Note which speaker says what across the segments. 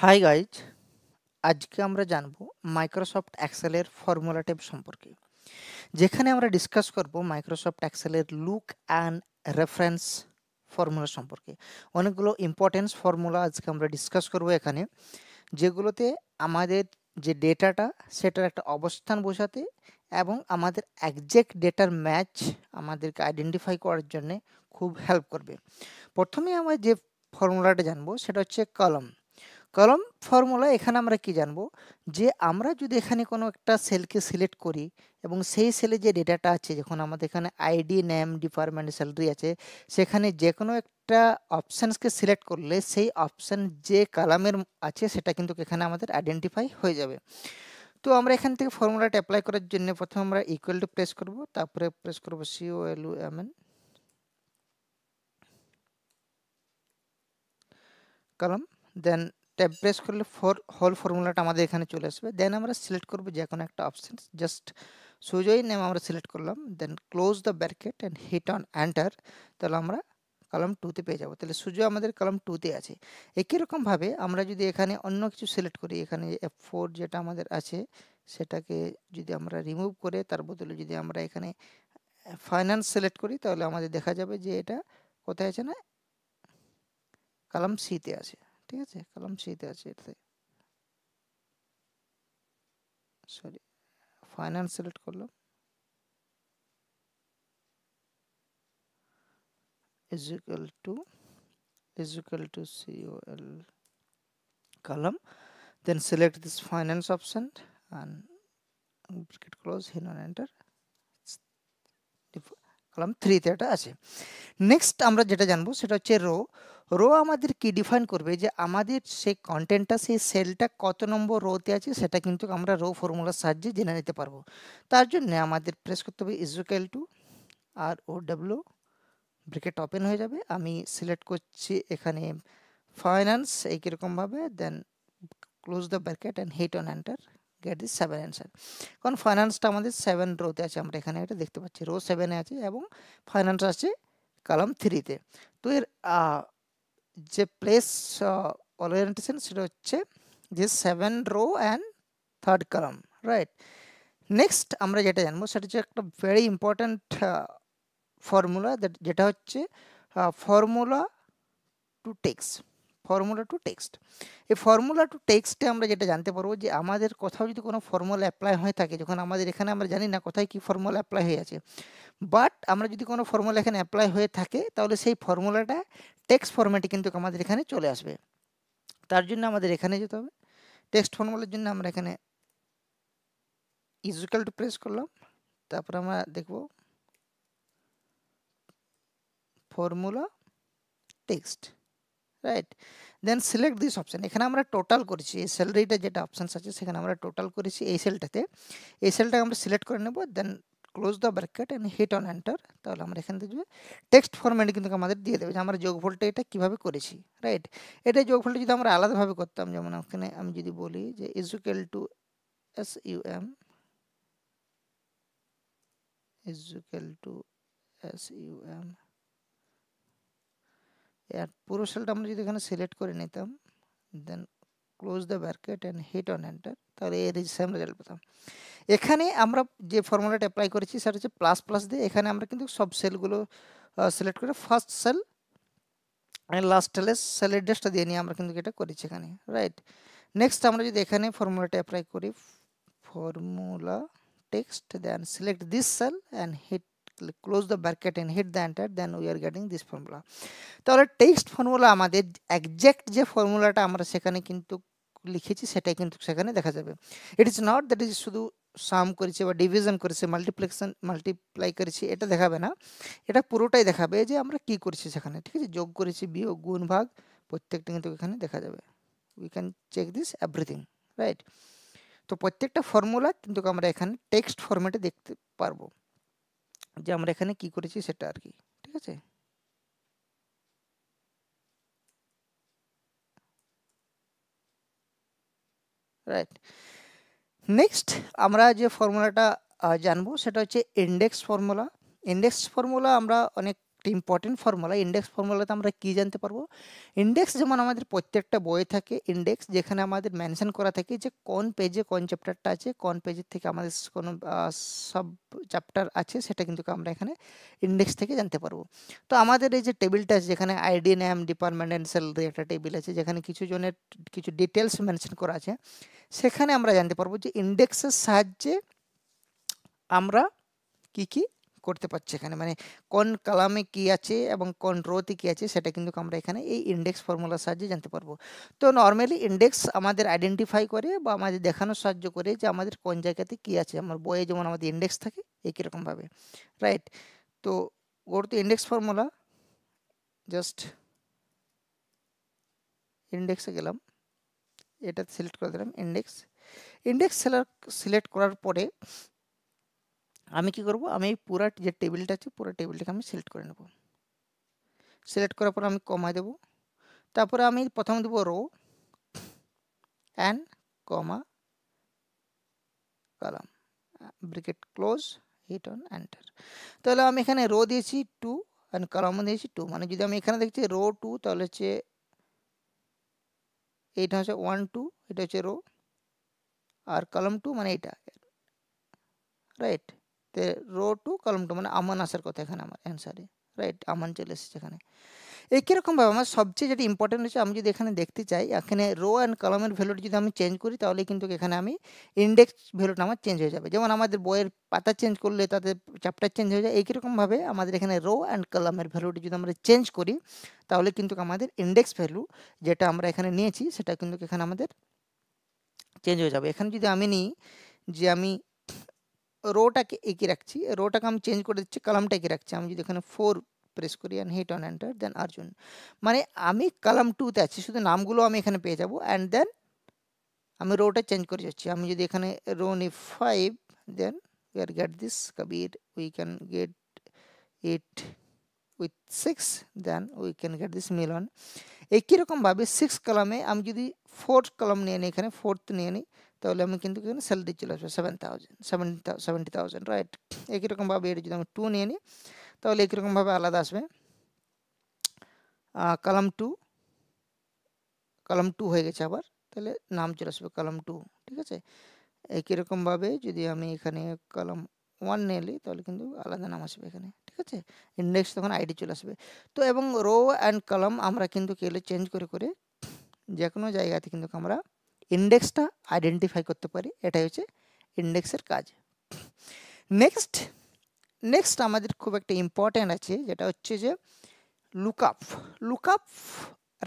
Speaker 1: Hi guys, আজকে আমরা জানবো মাইক্রোসফট এক্সেলের ফর্মুলা ট্যাব সম্পর্কে, যেখানে আমরা ডিসকাস করব মাইক্রোসফট এক্সেলের লুক অ্যান্ড রেফারেন্স ফর্মুলা সম্পর্কে। অনেকগুলো ইম্পর্টেন্স ফর্মুলা আজকে আমরা ডিসকাস করব এখানে, যেগুলোতে আমাদের যে ডেটাটা সেটার একটা অবস্থান বোঝাতে এবং আমাদের একজ্যাক্ট ডেটার ম্যাচ আমাদেরকে আইডেন্টিফাই করার জন্য খুব হেল্প করবে। প্রথমে আমরা যে ফর্মুলাটা জানবো সেটা হচ্ছে কলম। কলম ফর্মুলা এখানে আমরা কি জানবো, যে আমরা যদি এখানে কোনো একটা সেলকে সিলেক্ট করি এবং সেই সেলে যে ডেটাটা আছে, যখন আমাদের এখানে আইডি, নেম, ডিপার্টমেন্ট, স্যালারি আছে, সেখানে যে কোনো একটা অপশানসকে সিলেক্ট করলে সেই অপশান যে কলামের আছে সেটা কিন্তু এখানে আমাদের আইডেন্টিফাই হয়ে যাবে। তো আমরা এখান থেকে ফর্মুলাটা অ্যাপ্লাই করার জন্য প্রথমে আমরা ইকুয়াল টু প্রেস করব, তারপরে প্রেস করব COLUMN কলম, দেন ট্যাব প্রেস করলে হোল ফর্মুলাটা আমাদের এখানে চলে আসবে। দেন আমরা সিলেক্ট করব যে কোনো একটা অপশন, জাস্ট সুজয় নেম আমরা সিলেক্ট করলাম, then close the bracket and hit on enter. তাহলে আমরা কলাম 2তে পেয়ে যাবো। তাহলে সুজয় আমাদের কলাম 2তে আছে। একই রকমভাবে আমরা যদি এখানে অন্য কিছু সিলেক্ট করি, এখানে F4 যেটা আমাদের আছে সেটাকে যদি আমরা রিমুভ করে তার বদলে যদি আমরা এখানে ফাইন্যান্স সিলেক্ট করি, তাহলে আমাদের দেখা যাবে যে এটা কোথায় আছে না, কলাম সিতে আছে। ঠিক আছে, কলাম সিতে আছে। এটাতে সরি, ফাইন্যান্স সিলেক্ট করলাম, is equal to COL column, then select this finance option and bracket close, hit on enter, column 3 তে এটা আছে। নেক্সট আমরা যেটা জানবো সেটা হচ্ছে রো আমাদের কি ডিফাইন করবে, যে আমাদের সেই কন্টেন্টটা সেই সেলটা কত নম্বর রোতে আছে সেটা কিন্তু আমরা রো ফর্মুলার সাহায্যে জেনে নিতে পারবো। তার জন্য আমাদের প্রেস করতে হবে is equal to ROW, bracket open হয়ে যাবে। আমি সিলেক্ট করছি এখানে ফাইন্যান্স, এইরকমভাবে, then close the bracket and hit on enter, get this 7 answer. কারণ ফাইন্যান্সটা আমাদের 7 রোতে আছে, আমরা এখানে এটা দেখতে পাচ্ছি রো 7-এ আছে এবং ফাইন্যান্স আছে কলাম 3-তে। তো এর যে প্লেস ওরিয়েন্টেশন সেটা হচ্ছে যে 7 rho and 3rd column, right. Next আমরা যেটা জানবো সেটা হচ্ছে একটা ভেরি ইম্পর্ট্যান্ট ফর্মুলা, যেটা হচ্ছে formula to text. Formula to text, এই ফর্মুলা টু টেক্সটে আমরা যেটা জানতে পারবো, যে আমাদের কোথাও যদি কোনো ফর্মুলা অ্যাপ্লাই হয়ে থাকে, যখন আমাদের এখানে আমরা জানি না কোথায় কি ফর্মুলা অ্যাপ্লাই হয়ে আছে, বাট আমরা যদি কোনো ফর্মুলা এখানে অ্যাপ্লাই হয়ে থাকে, তাহলে সেই ফর্মুলাটা টেক্সট ফরম্যাটে কিন্তু আমাদের এখানে চলে আসবে। তার জন্য আমাদের এখানে যেতে হবে। টেক্সট ফর্মুলার জন্য আমরা এখানে ইকুয়াল টু প্রেস করলাম, তারপর আমরা দেখব formula text, right. Then select this option, এখানে আমরা টোটাল করেছি, এই স্যালারিটা যেটা অপশানস আছে সেখানে আমরা টোটাল করেছি এই সেলটাতে, এই সেলটাকে আমরা সিলেক্ট করে নেব, then close the bracket and hit on enter. তাহলে আমরা এখান থেকে টেক্সট ফরম্যাটে কিন্তু আমাদের দিয়ে দেবে যে আমরা যোগফলটা এটা কীভাবে করেছি, রাইট। এটা যোগফলটা যদি আমরা আলাদাভাবে করতাম, যেমন ওখানে আমি যদি বলি যে ইকুয়াল টু SUM আর পুরো সেলটা আমরা যদি এখানে সিলেক্ট করে নিতাম, then close the bracket and hit on enter, তাহলে এর সেম রেজাল্ট পেতাম। এখানে আমরা যে ফর্মুলাটা অ্যাপ্লাই করেছি সেটা হচ্ছে প্লাস প্লাস দিয়ে, এখানে আমরা কিন্তু সব সেলগুলো সিলেক্ট করে ফার্স্ট সেল অ্যান্ড লাস্ট সেলের অ্যাড্রেসটা দিয়ে নিয়ে আমরা কিন্তু এটা করেছি এখানে, রাইট। নেক্সট আমরা যদি এখানে ফর্মুলাটা অ্যাপ্লাই করি, formula text, then select this cell and hit close the bracket and hit the enter, then we are getting this formula. তাহলে টেক্সট ফর্মুলা আমাদের একজ্যাক্ট যে ফর্মুলাটা আমরা সেখানে কিন্তু লিখেছি সেটাই কিন্তু সেখানে দেখা যাবে। It is not that is শুধু সাম করেছে বা ডিভিশন করেছে, মাল্টিপ্লাই করেছি, এটা দেখাবে না। এটা পুরোটাই দেখাবে যে আমরা কি করেছি সেখানে, ঠিক আছে। যোগ করেছি, বিয়োগ, গুণ, ভাগ, প্রত্যেকটা কিন্তু এখানে দেখা যাবে। We can check this everything, right. তো প্রত্যেকটা ফর্মুলা কিন্তু আমরা এখানে টেক্সট ফরম্যাটে দেখতে পারবো যে আমরা এখানে কি করেছি সেটা আর কি, ঠিক আছে। রাইট। নেক্সট আমরা যে ফর্মুলাটা জানবো সেটা হচ্ছে ইন্ডেক্স ফর্মুলা। ইন্ডেক্স ফর্মুলা আমরা অনেক একটা ইম্পর্টেন্ট ফর্মুলা। ইন্ডেক্স ফর্মুলাতে আমরা কি জানতে পারবো? ইন্ডেক্স যেমন আমাদের প্রত্যেকটা বইয়ে থাকে ইন্ডেক্স, যেখানে আমাদের মেনশন করা থাকে যে কোন পেজে কোন চ্যাপ্টারটা আছে, কোন পেজের থেকে আমাদের কোনো সাব চ্যাপ্টার আছে, সেটা কিন্তু আমরা এখানে ইন্ডেক্স থেকে জানতে পারবো। তো আমাদের এই যে টেবিলটা আছে, যেখানে ID, name, department and salary একটা টেবিল আছে, যেখানে কিছু জনের কিছু ডিটেলস মেনশন করা আছে, সেখানে আমরা জানতে পারবো যে ইন্ডেক্সের সাহায্যে আমরা কি কি করতে পারছি এখানে, মানে কোন কলামে কি আছে এবং কোন রোতে কি আছে, সেটা কিন্তু আমরা এখানে এই ইন্ডেক্স ফর্মুলার সাহায্যে জানতে পারবো। তো নর্মালি ইন্ডেক্স আমাদের আইডেন্টিফাই করে বা আমাদের দেখানোর সাহায্য করে যে আমাদের কোন জায়গাতে কি আছে। আমার বইয়ে যেমন আমাদের ইন্ডেক্স থাকে একই রকমভাবে, রাইট? তো ওর তো ইন্ডেক্স ফর্মুলা, জাস্ট ইন্ডেক্সে গেলাম, এটা সিলেক্ট করে দিলাম ইন্ডেক্স। ইন্ডেক্স সিলেক্ট করার পরে আমি কি করব, আমি পুরো যে টেবিলটা আছে পুরো টেবিলটাকে আমি সিলেক্ট করে নেব। সিলেক্ট করার পর আমি কমা দেব, তারপরে আমি প্রথম দেব row and comma column, bracket close, hit on enter. তাহলে আমি এখানে রো দিয়েছি 2 অ্যান্ড কলামও দিয়েছি 2, মানে যদি আমি এখানে দেখছি রো 2, তাহলে হচ্ছে এইটা হচ্ছে 1 2, এটা হচ্ছে রো, আর কলাম 2 মানে এটা, রাইট? তো রো 2 কলাম 2 মানে আমান আসার কথা এখানে আমার অ্যান্সারে, রাইট? আমান চলে এসেছে এখানে। একই রকমভাবে আমার সবচেয়ে যেটা ইম্পর্টেন্ট হচ্ছে, আমি যদি এখানে দেখতে চাই এখানে রো অ্যান্ড কলামের ভ্যালুটা যদি আমি চেঞ্জ করি, তাহলে কিন্তু এখানে আমি ইন্ডেক্স ভ্যালুটা আমার চেঞ্জ হয়ে যাবে। যেমন আমাদের বইয়ের পাতা চেঞ্জ করলে তাদের চ্যাপ্টার চেঞ্জ হয়ে যায়, একই রকমভাবে আমাদের এখানে রো অ্যান্ড কলামের ভ্যালুটা যদি আমরা চেঞ্জ করি, তাহলে কিন্তু আমাদের ইন্ডেক্স ভ্যালু যেটা আমরা এখানে নিয়েছি সেটা কিন্তু এখানে আমাদের চেঞ্জ হয়ে যাবে। এখানে যদি আমি নিই যে আমি রোটাকে একই রাখছি, রোটাকে আমি চেঞ্জ করে দিচ্ছি, কলামটা একই রাখছি। আমি যদি এখানে 4 প্রেস করি অ্যান্ড হিট অন এন্টার, দেন অর্জুন, মানে আমি কলাম 2তে আছি, শুধু নামগুলো আমি এখানে পেয়ে যাব, অ্যান্ড দেন আমি রোটা চেঞ্জ করে যাচ্ছি। আমি যদি এখানে রো নিই 5, দেন we are get this Kabir, we can get it with 6, then we can get this Milan। একই রকমভাবে 6 কলামে আমি যদি 4 কলাম নিয়ে নিই, এখানে 4th নিয়ে নিই, তাহলে আমি কিন্তু এখানে স্যালারি চলে আসবে 70,000, রাইট? একই রকমভাবে এটা যদি আমি 2 নিয়ে নিই, তাহলে একই রকমভাবে আলাদা আসবে। কলাম 2 হয়ে গেছে আবার, তাহলে নাম চলে আসবে কলাম 2, ঠিক আছে? একই রকমভাবে যদি আমি এখানে কলাম 1 নিয়ে নিই, তাহলে কিন্তু আলাদা নাম আসবে এখানে, ঠিক আছে? ইন্ডেক্স তখন আইডি চলে আসবে। তো এবং রো অ্যান্ড কলাম আমরা কিন্তু কেলে চেঞ্জ করে করে যে কোনো জায়গাতে কিন্তু আমরা ইন্ডেক্সটা আইডেন্টিফাই করতে পারি। এটাই হচ্ছে ইন্ডেক্সের কাজ। নেক্সট আমাদের খুব একটা ইম্পর্ট্যান্ট আছে, যেটা হচ্ছে যে লুকআপ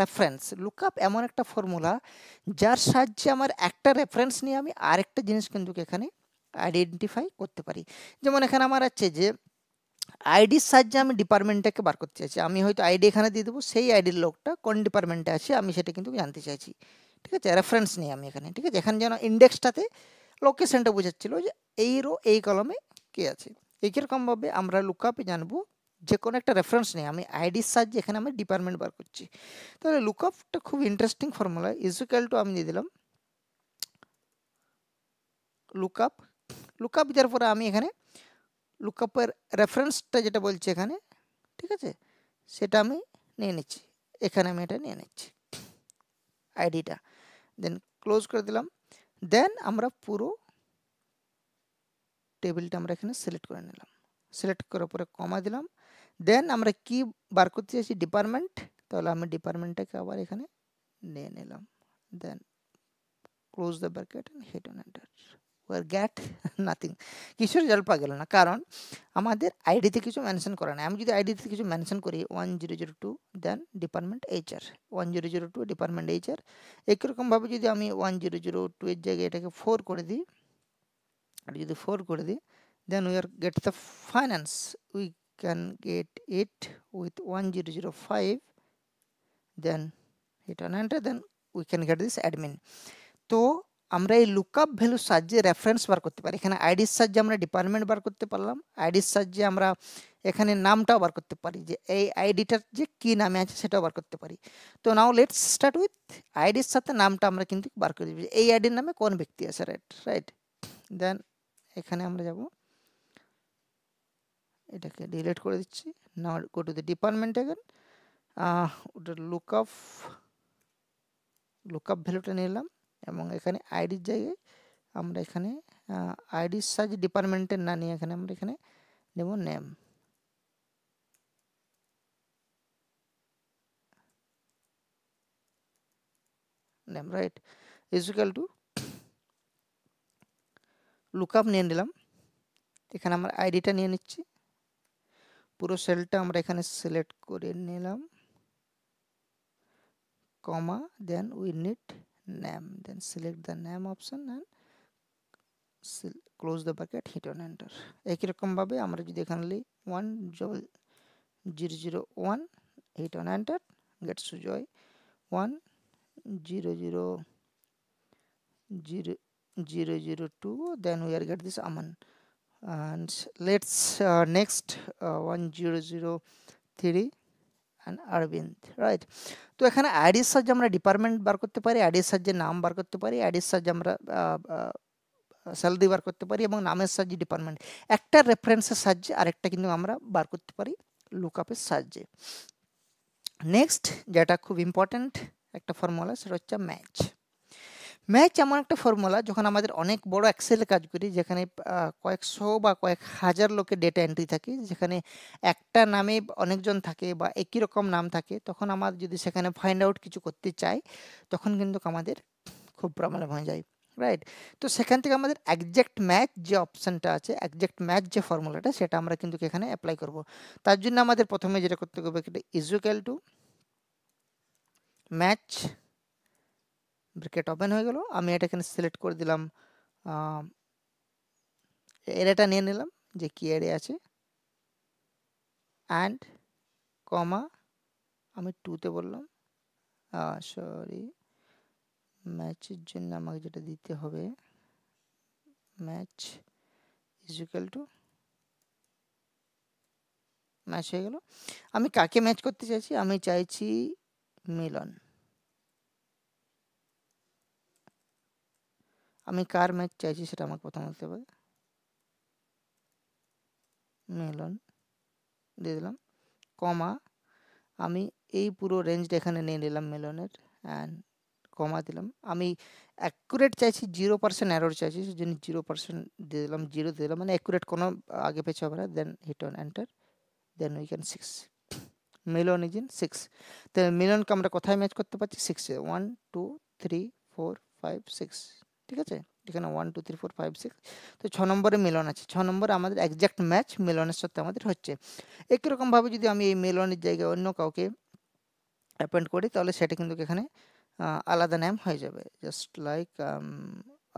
Speaker 1: রেফারেন্স। লুকআপ এমন একটা ফর্মুলা যার সাহায্যে আমার একটা রেফারেন্স নিয়ে আমি আরেকটা জিনিস কিন্তু এখানে আইডেন্টিফাই করতে পারি। যেমন এখানে আমার আছে যে আইডির সাহায্যে আমি ডিপার্টমেন্টটাকে বার করতে চাইছি, আমি হয়তো আইডি এখানে দিয়ে দেবো, সেই আইডির লোকটা কোন ডিপার্টমেন্টে আছে আমি সেটা কিন্তু জানতে চাইছি, ঠিক আছে? রেফারেন্স নিয়ে আমি এখানে, ঠিক আছে? এখানে যেন ইন্ডেক্সটাতে লোকেশনটা বোঝাচ্ছিল যে এই রো এই কলমে কে আছে। এইরকমভাবে আমরা লুকআপে জানবো যে কোনো একটা রেফারেন্স নেই, আমি আইডির সাহায্যে এখানে আমি ডিপার্টমেন্ট বার করছি। তাহলে লুকআপটা খুব ইন্টারেস্টিং ফর্মুলা। ইকুয়াল টু আমি দিয়ে দিলাম লুকআপ দেওয়ার পরে আমি এখানে লুকআপের রেফারেন্সটা যেটা বলছে এখানে, ঠিক আছে, সেটা আমি নিয়ে নিচ্ছি, এখানে আমি এটা নিয়ে নিচ্ছি আইডিটা, দেন ক্লোজ করে দিলাম। দেন আমরা পুরো টেবিলটা আমরা এখানে সিলেক্ট করে নিলাম, সিলেক্ট করার পরে কমা দিলাম। দেন আমরা কি বার করতে চাইছি, ডিপার্টমেন্ট, তাহলে আমি ডিপার্টমেন্টটাকে আবার এখানে নিয়ে নিলাম, then close the bracket and hit on enter. We get nothing, কিছু রেজাল্ট পাওয়া গেল না, কারণ আমাদের আইডিতে কিছু মেনশন করা নাই। আমি যদি আইডিতে কিছু মেনশন করি 1002, দেন ডিপার্টমেন্ট এইচআর 1002 ডিপার্টমেন্ট এইচআর, একইরকমভাবে যদি আমি 1002 এর জায়গায় এটাকে 4 করে দিই, আর যদি 4 করে দিই, then we are get the finance, we can get it with 1005, then hit on enter, then we can get this admin। তো আমরা এই লুকআপ ভ্যালুর সাহায্যে রেফারেন্স বার করতে পারি। এখানে আইডির সাহায্যে আমরা ডিপার্টমেন্ট বার করতে পারলাম, আইডির সাহায্যে আমরা এখানে নামটাও বার করতে পারি, যে এই আইডিটার যে কি নামে আছে সেটাও বার করতে পারি। তো নাও লেটস স্টার্ট উইথ আইডির সাথে নামটা আমরা কিন্তু বার করে দিই, এই আইডির নামে কোন ব্যক্তি আছে, রাইট? দেন এখানে আমরা যাব, এটাকে ডিলিট করে দিচ্ছি। Now go to the department again, ওটা লুকআপ ভ্যালুটা নিলাম এবং এখানে আইডির জায়গায় আমরা এখানে আইডির সাহায্যে ডিপার্টমেন্টের না নিয়ে এখানে আমরা এখানে নেব name. Name right is equal to lookup নিয়ে নিলাম, এখানে আমরা আইডিটা নিয়ে নিচ্ছি, পুরো সেলটা আমরা এখানে সিলেক্ট করে নিলাম, comma, then we need name, then select the name option and close the bracket, hit on enter। একই রকম ভাবে আমরা যদি এখানে লিখি 10001 hit on enter, gets to joy 1000002, then we are get this Aman, and let's next 1003 and Arvind, right? তো এখানে আইডির সাহায্যে আমরা ডিপার্টমেন্ট বার করতে পারি, আইডির সাহায্যে নাম বার করতে পারি, আইডির সাহায্যে আমরা স্যালারি বার করতে পারি এবং নামের সাহায্যে ডিপার্টমেন্ট, একটা রেফারেন্সের সাহায্যে আরেকটা কিন্তু আমরা বার করতে পারি লুকআপের সাহায্যে। নেক্সট যেটা খুব ইম্পর্ট্যান্ট একটা ফর্মুলা, সেটা হচ্ছে ম্যাচ। ম্যাচ এমন একটা ফর্মুলা যখন আমাদের অনেক বড় এক্সেলে কাজ করি, যেখানে কয়েকশো বা কয়েক হাজার লোকের ডেটা এন্ট্রি থাকে, যেখানে একটা নামে অনেকজন থাকে বা একই রকম নাম থাকে, তখন আমার যদি সেখানে ফাইন্ড আউট কিছু করতে চাই তখন কিন্তু আমাদের খুব প্রবলেম হয়ে যায়, রাইট? তো সেখান থেকে আমাদের একজ্যাক্ট ম্যাচ যে অপশানটা আছে, একজ্যাক্ট ম্যাচ যে ফর্মুলাটা, সেটা আমরা কিন্তু এখানে অ্যাপ্লাই করব। তার জন্য আমাদের প্রথমে যেটা করতে হবে, এটা is equal to match, bracket open হয়ে গেল, আমি এটা এখানে সিলেক্ট করে দিলাম, এরিয়াটা নিয়ে নিলাম যে কি এরিয়া আছে, অ্যান্ড কমা আমি 2তে বললাম, সরি ম্যাচের জন্য আমাকে যেটা দিতে হবে, match is equal to match হয়ে গেল। আমি কাকে ম্যাচ করতে চাইছি, আমি চাইছি মিলন। আমি কার ম্যাচ চাইছি সেটা আমাকে প্রথম বলতে হবে, মিলন দিয়ে দিলাম, কমা আমি এই পুরো রেঞ্জটা এখানে নিয়ে নিলাম মিলনের, অ্যান্ড কমা দিলাম। আমি অ্যাকুরেট চাইছি, 0% এরর চাইছি, সেজন্য 0% দিয়ে দিলাম, 0 দিয়ে দিলাম, মানে অ্যাকুরেট কোনো আগে পেছে হবে না। Then hit on enter, then we can 6, Milan is in 6। তো মিলনকে আমরা কোথায় ম্যাচ করতে পারছি, 6-এ, 1 2 3 4 5 6, ঠিক আছে, এখানে 1 2 3 4 5 6, তো 6 নম্বরে মিলন আছে, 6 নম্বরে আমাদের একজ্যাক্ট ম্যাচ মিলনের সাথে আমাদের হচ্ছে। একই রকমভাবে যদি আমি এই মিলনের জায়গায় অন্য কাউকে অ্যাপয়েন্ট করি, তাহলে সেটা কিন্তু এখানে আলাদা নাম হয়ে যাবে, just like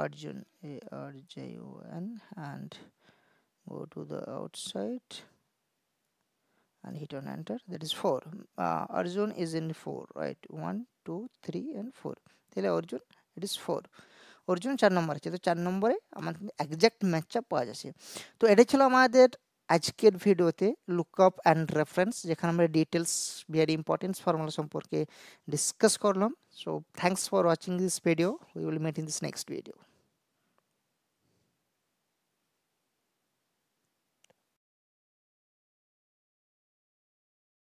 Speaker 1: Arjun, ARJUN, and go to the outside and hit on enter, that is 4। Arjun is in 4, right? 1 2 3 and 4, তাহলে অর্জুন it is 4, অর্জুন 4 নম্বর আছে, তো 4 নম্বরে আমাদের এক্সাক্ট ম্যাচটা পাওয়া যাচ্ছে। তো এটা ছিল আমাদের আজকের ভিডিওতে লুকআপ অ্যান্ড রেফারেন্স, যেখানে আমরা ডিটেলস ভেরি ইম্পর্টেন্ট ফর্মুলা সম্পর্কে ডিসকাস করলাম। So thanks for watching this video, we will meet in this next video.